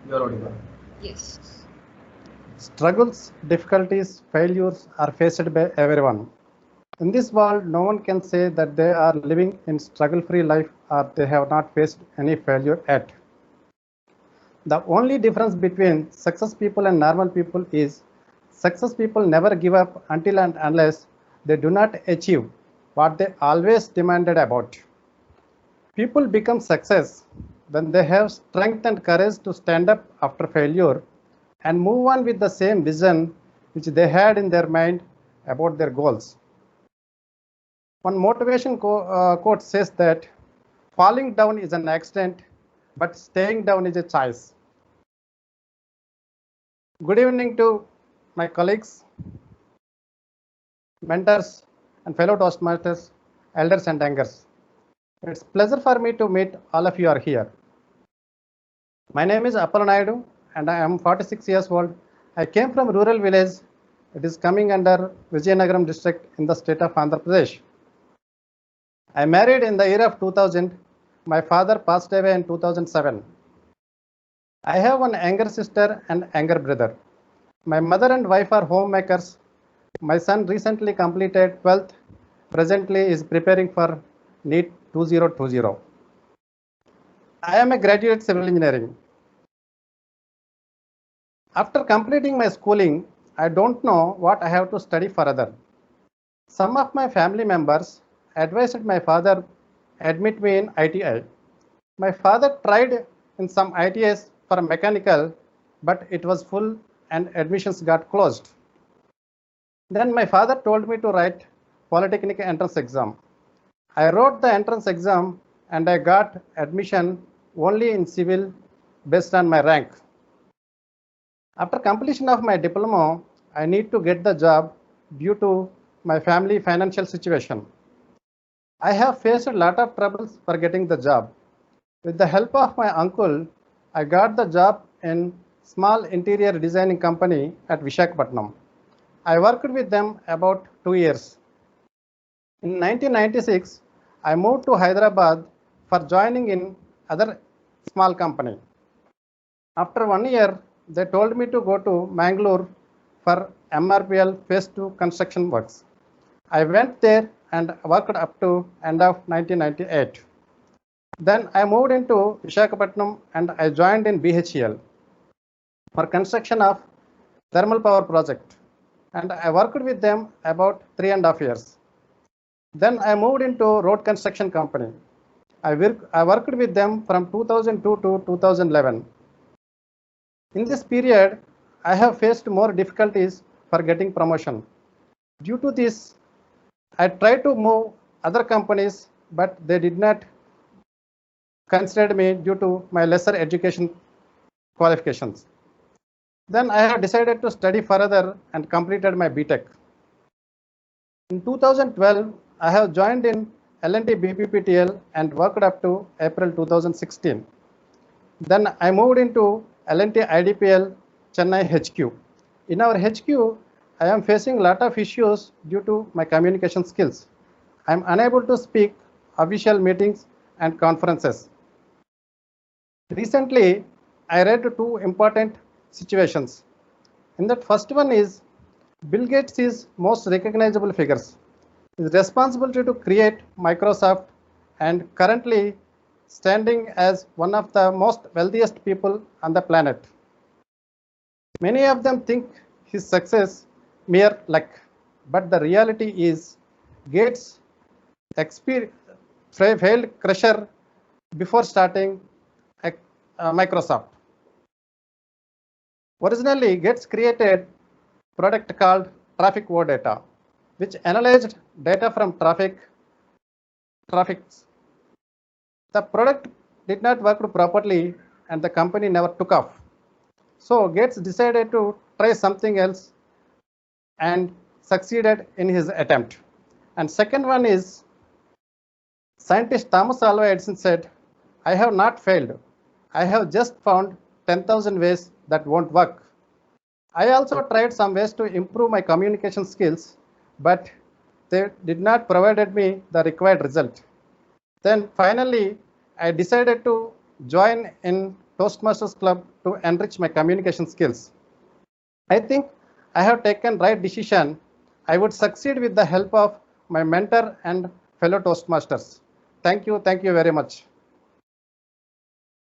You are audible. Yes. Struggles, difficulties, failures are faced by everyone. In this world, no one can say that they are living in struggle-free life or they have not faced any failure yet. The only difference between success people and normal people is success people never give up until and unless they do not achieve what they always demanded about. People become success when they have strength and courage to stand up after failure and move on with the same vision which they had in their mind about their goals. One motivation quote says that falling down is an accident, but staying down is a choice. Good evening to my colleagues, mentors, and fellow Toastmasters, elders and youngers. It's a pleasure for me to meet all of you are here. My name is Appal Naidu and I am 46 years old. I came from rural village. It is coming under Vizianagaram district in the state of Andhra Pradesh. I married in the year of 2000. My father passed away in 2007. I have one younger sister and younger brother. My mother and wife are homemakers. My son recently completed 12th. Presently is preparing for NEET 2020. I am a graduate civil engineering. After completing my schooling, I don't know what I have to study further. Some of my family members advised my father admit me in ITI. My father tried in some ITIs for mechanical, but it was full and admissions got closed. Then my father told me to write Polytechnic entrance exam. I wrote the entrance exam and I got admission only in civil based on my rank. After completion of my diploma, I need to get the job due to my family financial situation. I have faced a lot of troubles for getting the job. With the help of my uncle, I got the job in small interior designing company at Vishakhapatnam. I worked with them about 2 years. In 1996, I moved to Hyderabad for joining in other small company. After 1 year, they told me to go to Mangalore for MRPL Phase 2 construction works. I went there and worked up to end of 1998. Then I moved into Vishakhapatnam and I joined in BHEL for construction of thermal power project. And I worked with them about 3.5 years. Then I moved into road construction company. I worked with them from 2002 to 2011. In this period, I have faced more difficulties for getting promotion. Due to this, I tried to move other companies, but they did not consider me due to my lesser education qualifications. Then I have decided to study further and completed my BTech. In 2012, I have joined in L&T BPPTL and worked up to April 2016. Then I moved into L&T IDPL Chennai HQ. In our HQ, I am facing a lot of issues due to my communication skills. I am unable to speak official meetings and conferences. Recently, I read two important situations. In that first one is Bill Gates is most recognizable figures. His responsibility to create Microsoft and currently standing as one of the most wealthiest people on the planet. Many of them think his success mere luck, but the reality is Gates failed crusher before starting Microsoft. Originally, Gates created a product called Traffic OData, which analyzed data from traffics. The product did not work properly and the company never took off. So Gates decided to try something else and succeeded in his attempt. And second one is scientist Thomas Alva Edison said, I have not failed. I have just found 10,000 ways that won't work. I also tried some ways to improve my communication skills, but they did not provide me the required result. Then finally, I decided to join in Toastmasters Club to enrich my communication skills. I think I have taken right decision. I would succeed with the help of my mentor and fellow Toastmasters. Thank you very much.